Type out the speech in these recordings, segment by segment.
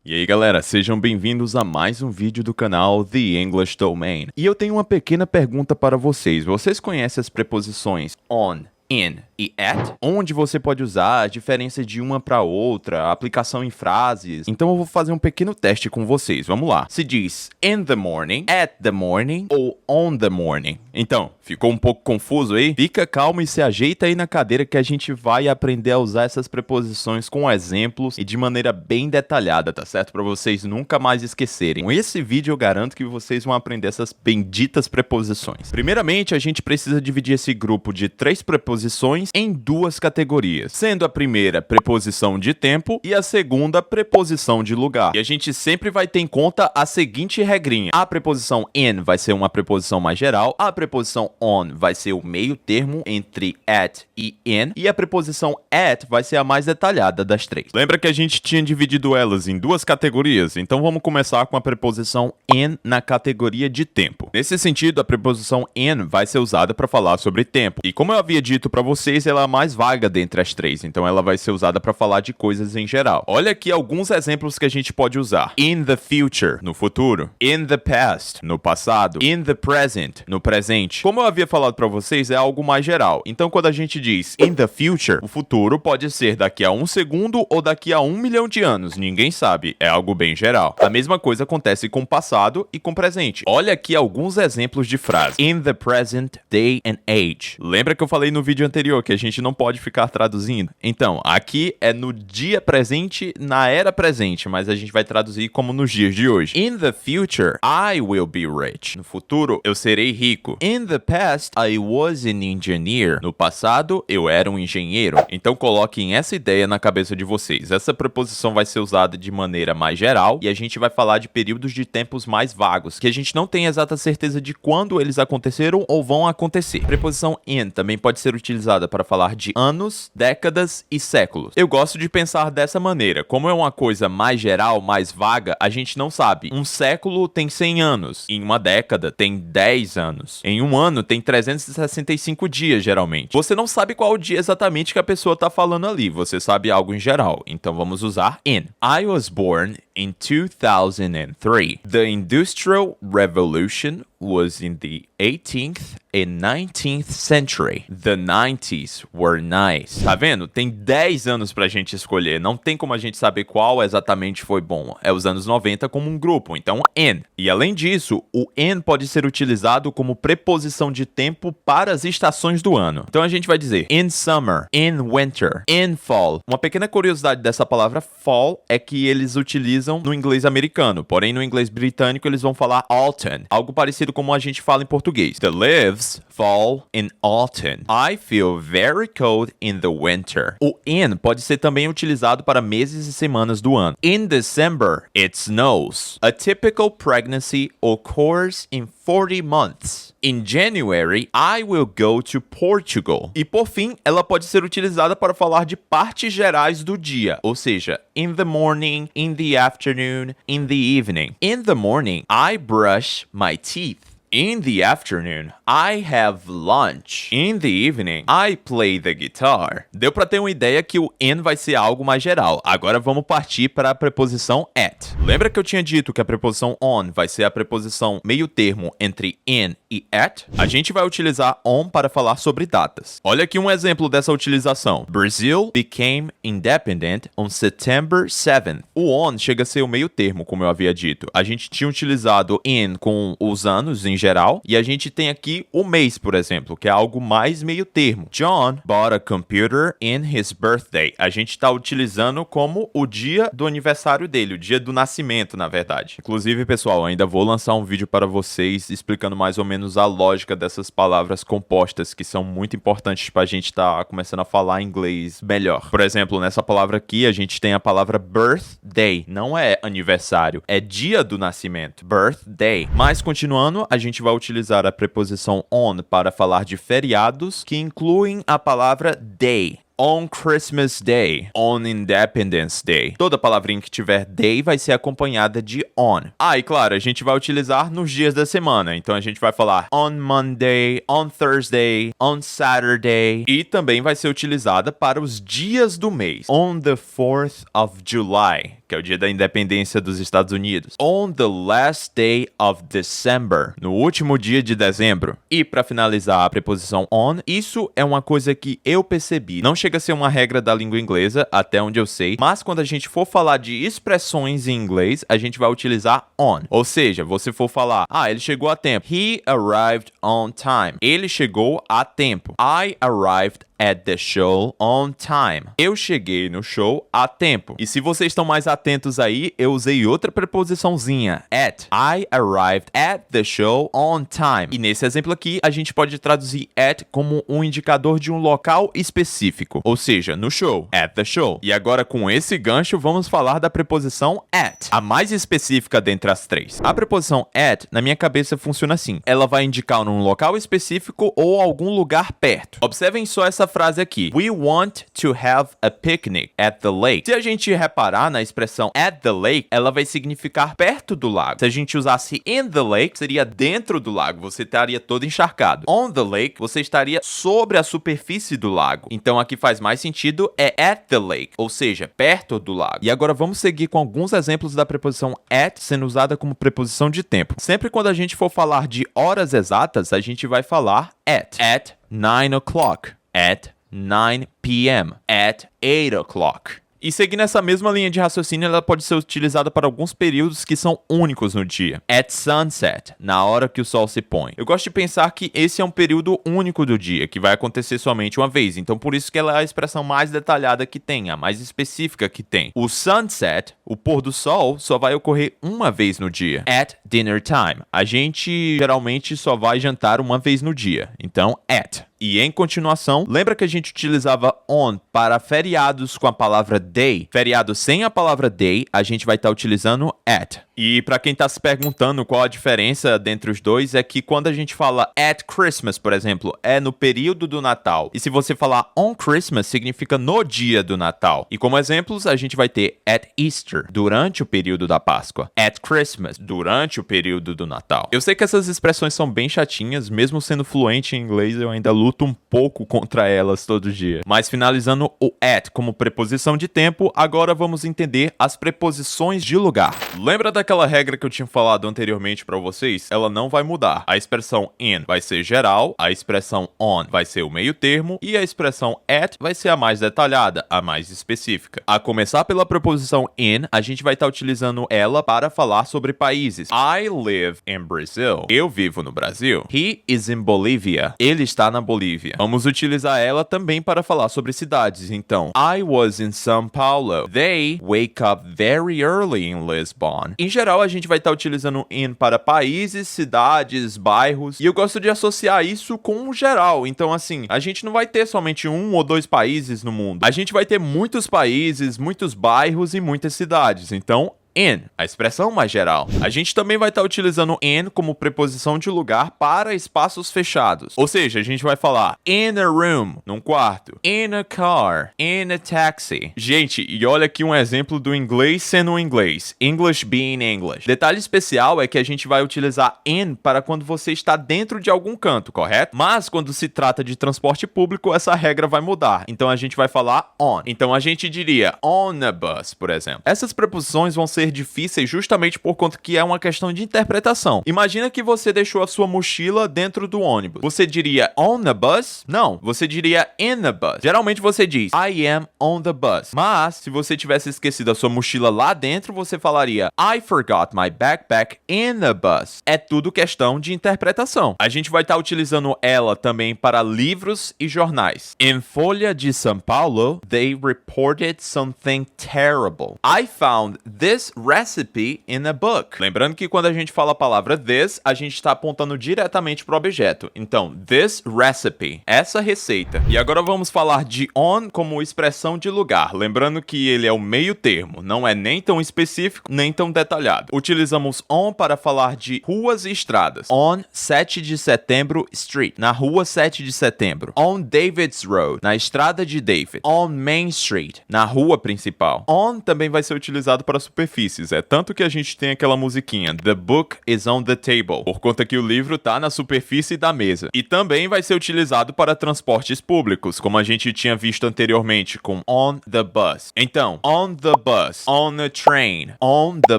E aí galera, sejam bem-vindos a mais um vídeo do canal The English Domain. E eu tenho uma pequena pergunta para vocês. Vocês conhecem as preposições on, in e at? Onde você pode usar a diferença de uma para outra, a aplicação em frases. Então eu vou fazer um pequeno teste com vocês. Vamos lá. Se diz in the morning, at the morning ou on the morning. Então, ficou um pouco confuso aí? Fica calmo e se ajeita aí na cadeira que a gente vai aprender a usar essas preposições com exemplos e de maneira bem detalhada, tá certo? Para vocês nunca mais esquecerem. Com esse vídeo eu garanto que vocês vão aprender essas benditas preposições. Primeiramente, a gente precisa dividir esse grupo de 3 preposições em 2 categorias, sendo a primeira preposição de tempo e a segunda preposição de lugar. E a gente sempre vai ter em conta a seguinte regrinha: a preposição in vai ser uma preposição mais geral, a preposição on vai ser o meio termo entre at e in, e a preposição at vai ser a mais detalhada das 3. Lembra que a gente tinha dividido elas em 2 categorias? Então vamos começar com a preposição in na categoria de tempo. Nesse sentido, a preposição in vai ser usada para falar sobre tempo. E como eu havia dito para vocês, ela é a mais vaga dentre as 3, então ela vai ser usada para falar de coisas em geral. Olha aqui alguns exemplos que a gente pode usar: in the future, no futuro; in the past, no passado; in the present, no presente. Como eu havia falado para vocês, é algo mais geral. Então quando a gente diz in the future, o futuro pode ser daqui a 1 segundo ou daqui a 1 milhão de anos, ninguém sabe, é algo bem geral. A mesma coisa acontece com passado e com presente. Olha aqui alguns exemplos de frases: in the present day and age. Lembra que eu falei no vídeo anterior que a gente não pode ficar traduzindo? Então, aqui é no dia presente, na era presente, mas a gente vai traduzir como nos dias de hoje. In the future, I will be rich. No futuro, eu serei rico. In the past, I was an engineer. No passado, eu era um engenheiro. Então, coloquem essa ideia na cabeça de vocês. Essa preposição vai ser usada de maneira mais geral e a gente vai falar de períodos de tempos mais vagos, que a gente não tem exata certeza de quando eles aconteceram ou vão acontecer. A preposição in também pode ser utilizada para falar de anos, décadas e séculos. Eu gosto de pensar dessa maneira. Como é uma coisa mais geral, mais vaga, a gente não sabe. Um século tem 100 anos. Em uma década tem 10 anos. Em um ano tem 365 dias, geralmente. Você não sabe qual o dia exatamente que a pessoa está falando ali. Você sabe algo em geral. Então vamos usar in. I was born in 2003. The Industrial Revolution was in the 18th and 19th century. The 90s were nice. Tá vendo? Tem 10 anos pra gente escolher. Não tem como a gente saber qual exatamente foi bom. É os anos 90 como um grupo. Então, in. E além disso, o in pode ser utilizado como preposição de tempo para as estações do ano. Então a gente vai dizer in summer, in winter, in fall. Uma pequena curiosidade dessa palavra fall é que eles utilizam no inglês americano. Porém, no inglês britânico eles vão falar autumn. Algo parecido como a gente fala em português. The leaves fall in autumn. I feel very cold in the winter. O in pode ser também utilizado para meses e semanas do ano. In December, it snows. A typical pregnancy occurs in 40 months. In January, I will go to Portugal. E por fim, ela pode ser utilizada para falar de partes gerais do dia, ou seja, in the morning, in the afternoon, in the evening. In the morning, I brush my teeth. In the afternoon, I have lunch. In the evening, I play the guitar. Deu pra ter uma ideia que o in vai ser algo mais geral. Agora vamos partir para a preposição at. Lembra que eu tinha dito que a preposição on vai ser a preposição meio termo entre in e at? A gente vai utilizar on para falar sobre datas. Olha aqui um exemplo dessa utilização. Brazil became independent on September 7th. O on chega a ser o meio termo, como eu havia dito. A gente tinha utilizado in com os anos em geral, e a gente tem aqui o mês, por exemplo, que é algo mais meio termo. John bought a computer in his birthday. A gente está utilizando como o dia do aniversário dele, o dia do nascimento, na verdade. Inclusive, pessoal, ainda vou lançar um vídeo para vocês explicando mais ou menos a lógica dessas palavras compostas, que são muito importantes para a gente estar começando a falar inglês melhor. Por exemplo, nessa palavra aqui, a gente tem a palavra birthday. Não é aniversário, é dia do nascimento. Birthday. Mas, continuando, a gente vai utilizar a preposição on para falar de feriados que incluem a palavra day. On Christmas Day, on Independence Day. Toda palavrinha que tiver day vai ser acompanhada de on. Ah, e claro, a gente vai utilizar nos dias da semana. Então a gente vai falar on Monday, on Thursday, on Saturday. E também vai ser utilizada para os dias do mês. On the 4th of July, que é o dia da independência dos Estados Unidos. On the last day of December, no último dia de dezembro. E para finalizar a preposição on, isso é uma coisa que eu percebi. Não chega a ser uma regra da língua inglesa, até onde eu sei, mas quando a gente for falar de expressões em inglês, a gente vai utilizar on. Ou seja, você for falar, ele chegou a tempo. He arrived on time. Ele chegou a tempo. I arrived at the show on time. Eu cheguei no show a tempo. E se vocês estão mais atentos aí, eu usei outra preposiçãozinha, at. I arrived at the show on time. E nesse exemplo aqui, a gente pode traduzir at como um indicador de um local específico. Ou seja, no show, at the show. E agora com esse gancho, vamos falar da preposição at, a mais específica dentre as três. A preposição at, na minha cabeça, funciona assim. Ela vai indicar um local específico ou algum lugar perto. Observem só essa frase aqui. We want to have a picnic at the lake. Se a gente reparar na expressão at the lake, ela vai significar perto do lago. Se a gente usasse in the lake, seria dentro do lago. Você estaria todo encharcado. On the lake, você estaria sobre a superfície do lago. Então aqui faz mais sentido, é at the lake, ou seja, perto do lago. E agora vamos seguir com alguns exemplos da preposição at sendo usada como preposição de tempo. Sempre quando a gente for falar de horas exatas, a gente vai falar at 9 o'clock. At 9 p.m. At 8 o'clock. E seguindo essa mesma linha de raciocínio, ela pode ser utilizada para alguns períodos que são únicos no dia. At sunset, na hora que o sol se põe. Eu gosto de pensar que esse é um período único do dia, que vai acontecer somente uma vez. Então por isso que ela é a expressão mais detalhada que tem, a mais específica que tem. O sunset, o pôr do sol, só vai ocorrer uma vez no dia. At dinner time. A gente geralmente só vai jantar uma vez no dia. Então, at. E em continuação, lembra que a gente utilizava on para feriados com a palavra day? Feriado sem a palavra day, a gente vai estar utilizando at. E para quem está se perguntando qual a diferença dentre os dois, é que quando a gente fala at Christmas, por exemplo, é no período do Natal. E se você falar on Christmas, significa no dia do Natal. E como exemplos, a gente vai ter at Easter, durante o período da Páscoa. At Christmas, durante o período do Natal. Eu sei que essas expressões são bem chatinhas, mesmo sendo fluente em inglês, eu ainda luto um pouco contra elas todo dia. Mas finalizando o at como preposição de tempo, agora vamos entender as preposições de lugar. Lembra daquela regra que eu tinha falado anteriormente para vocês? Ela não vai mudar. A expressão in vai ser geral, a expressão on vai ser o meio termo e a expressão at vai ser a mais detalhada, a mais específica. A começar pela preposição in, a gente vai estar utilizando ela para falar sobre países. I live in Brazil. Eu vivo no Brasil. He is in Bolivia. Ele está na Bolívia. Vamos utilizar ela também para falar sobre cidades. Então, I was in São Paulo. They wake up very early in Lisbon. Em geral, a gente vai estar utilizando in para países, cidades, bairros. E eu gosto de associar isso com o geral. Então, assim, a gente não vai ter somente um ou dois países no mundo. A gente vai ter muitos países, muitos bairros e muitas cidades. Então, in, a expressão mais geral. A gente também vai estar utilizando in como preposição de lugar para espaços fechados. Ou seja, a gente vai falar in a room, num quarto, in a car, in a taxi. Gente, e olha aqui um exemplo do inglês sendo um inglês. English being English. Detalhe especial é que a gente vai utilizar in para quando você está dentro de algum canto, correto? Mas quando se trata de transporte público, essa regra vai mudar. Então a gente vai falar on. Então a gente diria on a bus, por exemplo. Essas preposições vão ser difíceis justamente por conta que é uma questão de interpretação. Imagina que você deixou a sua mochila dentro do ônibus. Você diria on the bus? Não, você diria in the bus. Geralmente você diz I am on the bus. Mas se você tivesse esquecido a sua mochila lá dentro, você falaria I forgot my backpack in the bus. É tudo questão de interpretação. A gente vai estar utilizando ela também para livros e jornais. Em Folha de São Paulo, they reported something terrible. I found this recipe in a book. Lembrando que quando a gente fala a palavra this, a gente está apontando diretamente para o objeto. Então, this recipe, essa receita. E agora vamos falar de on como expressão de lugar. Lembrando que ele é o meio termo, não é nem tão específico, nem tão detalhado. Utilizamos on para falar de ruas e estradas. On 7 de setembro Street, na rua 7 de setembro. On David's Road, na estrada de David. On Main Street, na rua principal. On também vai ser utilizado para superfície. superfícies. É tanto que a gente tem aquela musiquinha The book is on the table, por conta que o livro tá na superfície da mesa. E também vai ser utilizado para transportes públicos, como a gente tinha visto anteriormente com on the bus. Então, on the bus, on a train, on the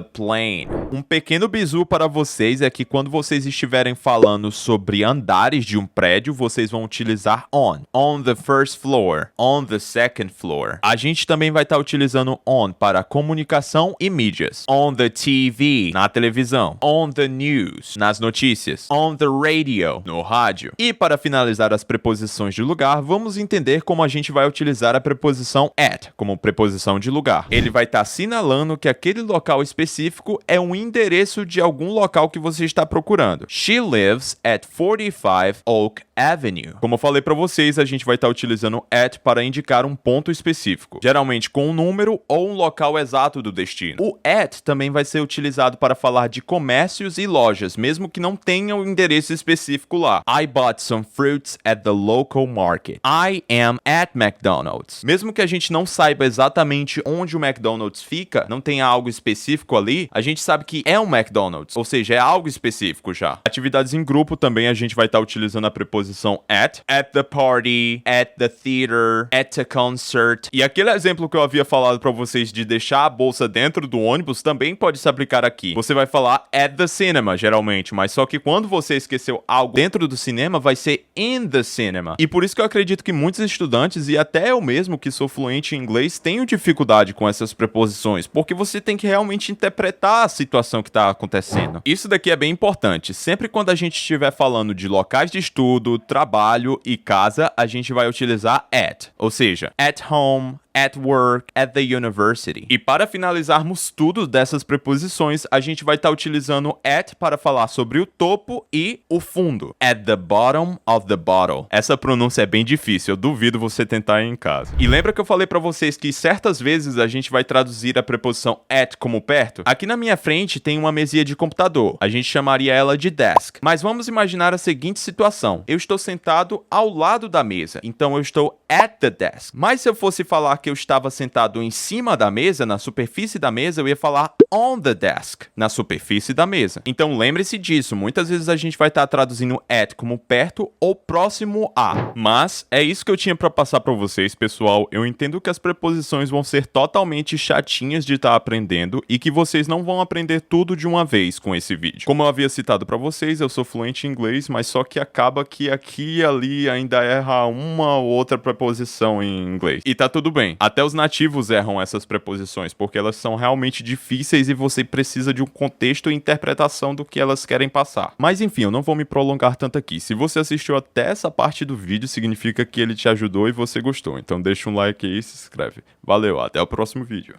plane. Um pequeno bizu para vocês é que quando vocês estiverem falando sobre andares de um prédio, vocês vão utilizar on the first floor, on the second floor. A gente também vai estar utilizando on para comunicação e mídias. On the TV, na televisão. On the news, nas notícias. On the radio, no rádio. E para finalizar as preposições de lugar, vamos entender como a gente vai utilizar a preposição at como preposição de lugar. Ele vai estar assinalando que aquele local específico é um endereço de algum local que você está procurando. She lives at 45 Oak Avenue. Como eu falei para vocês, a gente vai estar utilizando at para indicar um ponto específico, geralmente com um número ou um local exato do destino. O at também vai ser utilizado para falar de comércios e lojas, mesmo que não tenha um endereço específico lá. I bought some fruits at the local market. I am at McDonald's. Mesmo que a gente não saiba exatamente onde o McDonald's fica, não tenha algo específico ali, a gente sabe que é um McDonald's, ou seja, é algo específico já. Atividades em grupo também a gente vai estar utilizando a preposição at the party, at the theater, at a concert. E aquele exemplo que eu havia falado para vocês de deixar a bolsa dentro do ônibus também pode se aplicar aqui. Você vai falar at the cinema, geralmente, mas só que quando você esqueceu algo dentro do cinema, vai ser in the cinema. E por isso que eu acredito que muitos estudantes, e até eu mesmo que sou fluente em inglês, tenho dificuldade com essas preposições, porque você tem que realmente interpretar a situação que está acontecendo. Isso daqui é bem importante. Sempre quando a gente estiver falando de locais de estudo, trabalho e casa, a gente vai utilizar at, ou seja, at home, at work, at the university. E para finalizarmos tudo dessas preposições, a gente vai estar utilizando at para falar sobre o topo e o fundo. At the bottom of the bottle. Essa pronúncia é bem difícil, eu duvido você tentar em casa. E lembra que eu falei para vocês que certas vezes a gente vai traduzir a preposição at como perto? Aqui na minha frente tem uma mesinha de computador. A gente chamaria ela de desk. Mas vamos imaginar a seguinte situação. Eu estou sentado ao lado da mesa, então eu estou at the desk. Mas se eu fosse falar que eu estava sentado em cima da mesa, na superfície da mesa, eu ia falar on the desk, na superfície da mesa. Então lembre-se disso, muitas vezes a gente vai estar traduzindo at como perto ou próximo a. Mas é isso que eu tinha para passar para vocês, pessoal. Eu entendo que as preposições vão ser totalmente chatinhas de estar aprendendo e que vocês não vão aprender tudo de uma vez com esse vídeo. Como eu havia citado para vocês, eu sou fluente em inglês, mas só que acaba que aqui e ali ainda erra uma ou outra preposição em inglês. E tá tudo bem. Até os nativos erram essas preposições, porque elas são realmente difíceis e você precisa de um contexto e interpretação do que elas querem passar. Mas enfim, eu não vou me prolongar tanto aqui. Se você assistiu até essa parte do vídeo, significa que ele te ajudou e você gostou. Então deixa um like aí e se inscreve. Valeu, até o próximo vídeo.